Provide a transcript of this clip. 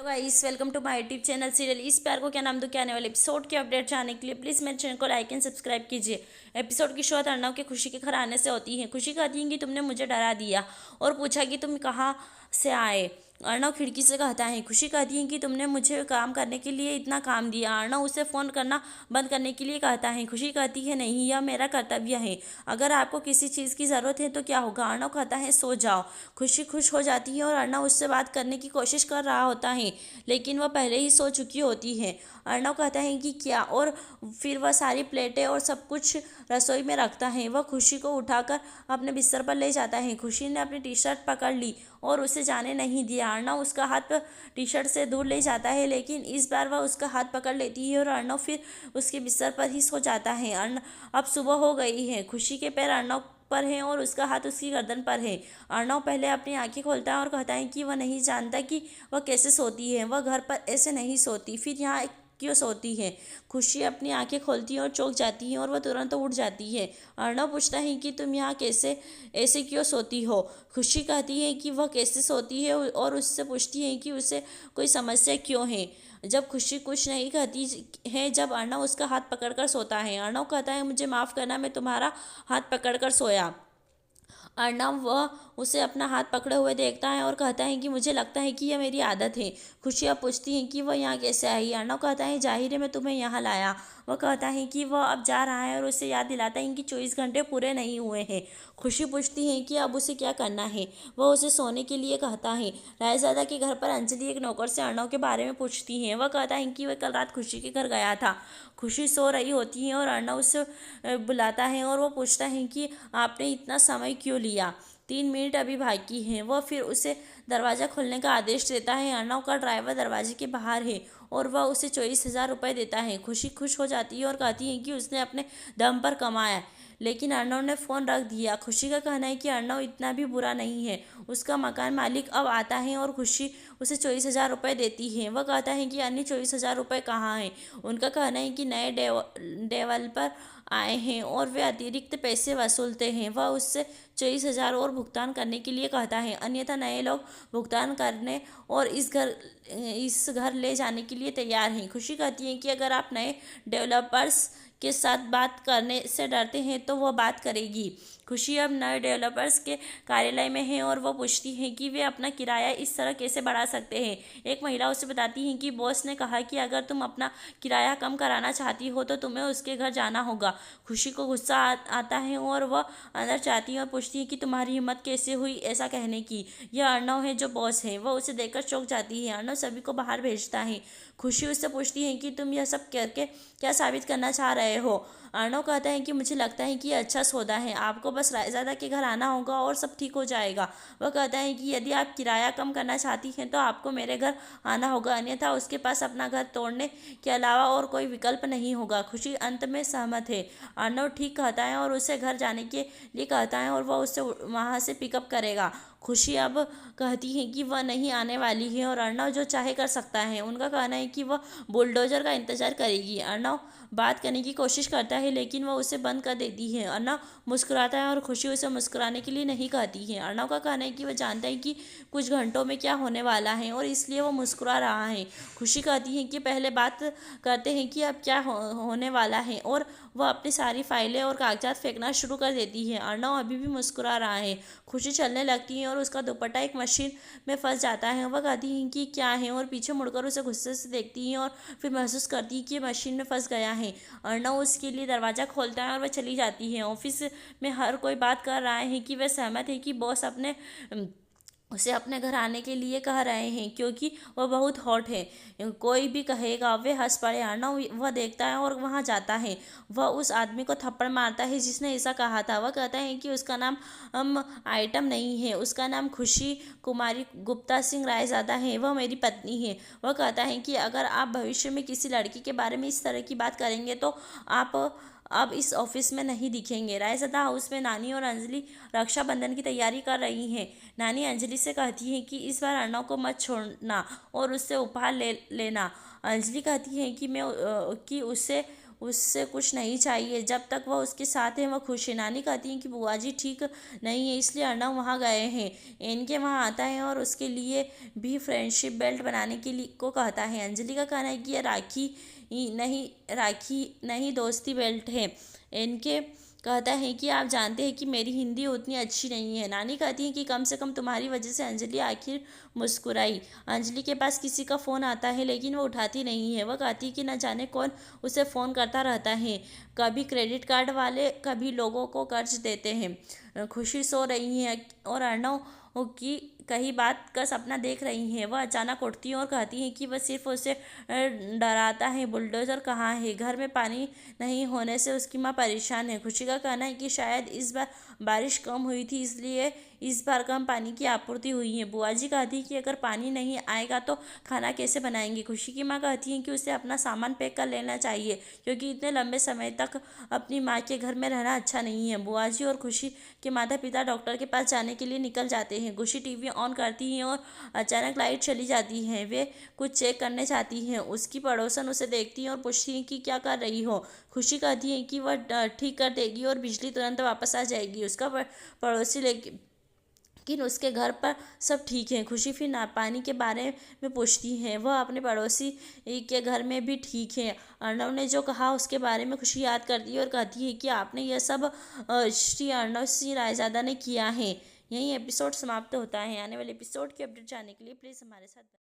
Hello guys, welcome to my YouTube channel serial इस प्यार को क्या नाम दो के आने वाले एपिसोड के अपडेट जानने के लिए प्लीज़ मेरे चैनल को लाइक एंड सब्सक्राइब कीजिए। एपिसोड की शुरुआत अर्णव के खुशी के घर आने से होती है। खुशी कहती है कि तुमने मुझे डरा दिया और पूछा कि तुम कहाँ से आए। अर्णव खिड़की से कहता है। खुशी कहती है कि तुमने मुझे काम करने के लिए इतना काम दिया। अर्णव उसे फ़ोन करना बंद करने के लिए कहता है। खुशी कहती है नहीं, यह मेरा कर्तव्य है। अगर आपको किसी चीज़ की ज़रूरत है तो क्या होगा। अर्णव कहता है सो जाओ। खुशी खुश हो जाती है और अर्णव उससे बात करने की कोशिश कर रहा होता है, लेकिन वह पहले ही सो चुकी होती है। अर्णव कहता है कि क्या, और फिर वह सारी प्लेटें और सब कुछ रसोई में रखता है। वह खुशी को उठाकर अपने बिस्तर पर ले जाता है। खुशी ने अपनी टी शर्ट पकड़ ली और उसे जाने नहीं दिया। अर्णव उसका हाथ टी शर्ट से दूर ले जाता है, लेकिन इस बार वह उसका हाथ पकड़ लेती है और अर्णव फिर उसके बिस्तर पर ही सो जाता है। अब सुबह हो गई है। खुशी के पैर अर्णव पर है और उसका हाथ उसकी गर्दन पर है। अर्णव पहले अपनी आंखें खोलता है और कहता है कि वह नहीं जानता कि वह कैसे सोती है। वह घर पर ऐसे नहीं सोती, फिर यहाँ क्यों सोती है। खुशी अपनी आंखें खोलती है और चौंक जाती है और वह तुरंत उठ जाती है। अर्णव पूछता है कि तुम यहाँ कैसे ऐसे क्यों सोती हो। खुशी कहती है कि वह कैसे सोती है और उससे पूछती है कि उसे कोई समस्या क्यों है। जब खुशी कुछ नहीं कहती है, जब अर्णव उसका हाथ पकड़कर सोता है। अर्णव कहता है मुझे माफ़ करना, मैं तुम्हारा हाथ पकड़कर सोया। अर्णव वह उसे अपना हाथ पकड़े हुए देखता है और कहता है कि मुझे लगता है कि यह मेरी आदत है। खुशी अब पूछती है कि वह यहाँ कैसे आई। अर्णव कहता है जाहिर है मैं तुम्हें यहाँ लाया। वह कहता है कि वह अब जा रहा है और उसे याद दिलाता है कि 24 घंटे पूरे नहीं हुए हैं। खुशी पूछती है कि अब उसे क्या करना है। वह उसे सोने के लिए कहता है। रायजादा के घर पर अंजलि एक नौकर से अर्णव के बारे में पूछती है। वह कहता है कि वह कल रात खुशी के घर गया था। खुशी सो रही होती है और अर्णव उसे बुलाता है और वह पूछता है कि आपने इतना समय क्यों लिया। 3 मिनट अभी बाकी हैं। वह फिर उसे दरवाज़ा खोलने का आदेश देता है। अर्णव का ड्राइवर दरवाजे के बाहर है और वह उसे 24,000 रुपये देता है। खुशी खुश हो जाती है और कहती है कि उसने अपने दम पर कमाया, लेकिन अर्णव ने फ़ोन रख दिया। खुशी का कहना है कि अर्णव इतना भी बुरा नहीं है। उसका मकान मालिक अब आता है और खुशी उसे 24,000 रुपये देती है। वह कहता है कि अन्य 24,000 रुपये कहाँ हैं। उनका कहना है कि नए डेवलपर आए हैं और वे अतिरिक्त पैसे वसूलते हैं। वह उससे 24,000 और भुगतान करने के लिए कहता है, अन्यथा नए लोग भुगतान करने और इस घर ले जाने के लिए तैयार हैं। खुशी कहती है कि अगर आप नए डेवलपर्स के साथ बात करने से डरते हैं तो वह बात करेगी। खुशी अब नए डेवलपर्स के कार्यालय में है और वह पूछती है कि वे अपना किराया इस तरह कैसे बढ़ा सकते हैं। एक महिला उसे बताती है कि बॉस ने कहा कि अगर तुम अपना किराया कम कराना चाहती हो तो तुम्हें उसके घर जाना होगा। खुशी को गुस्सा आता है और वह अंदर जाती है और पूछती है कि तुम्हारी हिम्मत कैसे हुई ऐसा कहने की। यह अर्णव है जो बॉस है। वह उसे देखकर चौंक जाती है। अर्णव सभी को बाहर भेजता है। खुशी उससे पूछती है कि तुम यह सब करके क्या साबित करना चाह रहे हो। अर्णव कहता है कि मुझे लगता है कि यह अच्छा सौदा है। आपको बस रायजादा के घर आना होगा और सब ठीक हो जाएगा। वह कहता है कि यदि आप किराया कम करना चाहती हैं तो आपको मेरे घर आना होगा, अन्यथा उसके पास अपना घर तोड़ने के अलावा और कोई विकल्प नहीं होगा। खुशी अंत में सहमत है। अर्णव ठीक कहता है और उसे घर जाने के लिए कहता है और वह उसे वहाँ से पिकअप करेगा। खुशी अब कहती है कि वह नहीं आने वाली है और अर्णव जो चाहे कर सकता है। उनका कहना है कि वह बुलडोजर का इंतजार करेगी। अर्णव बात करने की कोशिश करता है, लेकिन वह उसे बंद कर देती है। अर्णव मुस्कुराता है और खुशी उसे मुस्कुराने के लिए नहीं कहती है। अर्णव का कहना है कि वह जानता है कि कुछ घंटों में क्या होने वाला है और इसलिए वह मुस्कुरा रहा है। खुशी कहती है कि पहले बात करते हैं कि अब क्या होने वाला है, और वह अपनी सारी फाइलें और कागजात फेंकना शुरू कर देती है। अर्णव अभी भी मुस्कुरा रहा है। खुशी चलने लगती है और उसका दुपट्टा एक मशीन में फंस जाता है। वह कहती है कि क्या है और पीछे मुड़कर उसे गुस्से से देखती है और फिर महसूस करती है कि मशीन में फंस गया है। अर्णव उसके लिए दरवाज़ा खोलता है और वह चली जाती है। ऑफिस में हर कोई बात कर रहा है कि वह सहमत है कि बॉस उसे अपने घर आने के लिए कह रहे हैं क्योंकि वह बहुत हॉट है। कोई भी कहेगा। वे हंस पड़े। अर्णव वह देखता है और वहाँ जाता है। वह उस आदमी को थप्पड़ मारता है जिसने ऐसा कहा था। वह कहता है कि उसका नाम आइटम नहीं है, उसका नाम खुशी कुमारी गुप्ता सिंह रायजादा है। वह मेरी पत्नी है। वह कहता है कि अगर आप भविष्य में किसी लड़की के बारे में इस तरह की बात करेंगे तो आप अब इस ऑफिस में नहीं दिखेंगे। रायजादा हाउस में नानी और अंजलि रक्षाबंधन की तैयारी कर रही हैं। नानी अंजलि से कहती है कि इस बार अर्णव को मत छोड़ना और उससे उपहार ले लेना। अंजलि कहती है कि मैं कि उससे कुछ नहीं चाहिए, जब तक वह उसके साथ है वह खुश है। नानी कहती है कि बुआ जी ठीक नहीं है, इसलिए अर्नव वहाँ गए हैं। इनके वहाँ आता है और उसके लिए भी फ्रेंडशिप बेल्ट बनाने के लिए को कहता है। अंजलि का कहना है कि यह राखी नहीं दोस्ती बेल्ट है। इनके कहता है कि आप जानते हैं कि मेरी हिंदी उतनी अच्छी नहीं है। नानी कहती है कि कम से कम तुम्हारी वजह से अंजलि आखिर मुस्कुराई। अंजलि के पास किसी का फ़ोन आता है लेकिन वो उठाती नहीं है। वह कहती है कि न जाने कौन उसे फ़ोन करता रहता है, कभी क्रेडिट कार्ड वाले, कभी लोगों को कर्ज देते हैं। खुशी सो रही है और अर्णव की कई बात का सपना देख रही है। वह अचानक उठती है और कहती है कि वह सिर्फ उसे डराता है। बुलडोज़र कहाँ है? घर में पानी नहीं होने से उसकी माँ परेशान है। खुशी का कहना है कि शायद इस बार बारिश कम हुई थी, इसलिए इस बार कम पानी की आपूर्ति हुई है। बुआ जी कहती है कि अगर पानी नहीं आएगा तो खाना कैसे बनाएंगे। खुशी की माँ कहती है कि उसे अपना सामान पैक कर लेना चाहिए, क्योंकि इतने लंबे समय तक अपनी माँ के घर में रहना अच्छा नहीं है। बुआ जी और खुशी के माता पिता डॉक्टर के पास जाने के लिए निकल जाते हैं। खुशी टीवी ऑन करती है और अचानक लाइट चली जाती है। वे कुछ चेक करने जाती हैं। उसकी पड़ोसन उसे देखती है और पूछती है कि क्या कर रही हो। खुशी कहती है कि वह ठीक कर देगी और बिजली तुरंत वापस आ जाएगी। उसका पड़ोसी लेकिन उसके घर पर सब ठीक है। खुशी फिर ना पानी के बारे में पूछती है। वह अपने पड़ोसी के घर में भी ठीक है। अर्णव ने जो कहा उसके बारे में खुशी याद करती है और कहती है कि आपने यह सब श्री अर्णव सिंह रायजादा ने किया है। यही एपिसोड समाप्त होता है। आने वाले एपिसोड की अपडेट जानने के लिए प्लीज़ हमारे साथ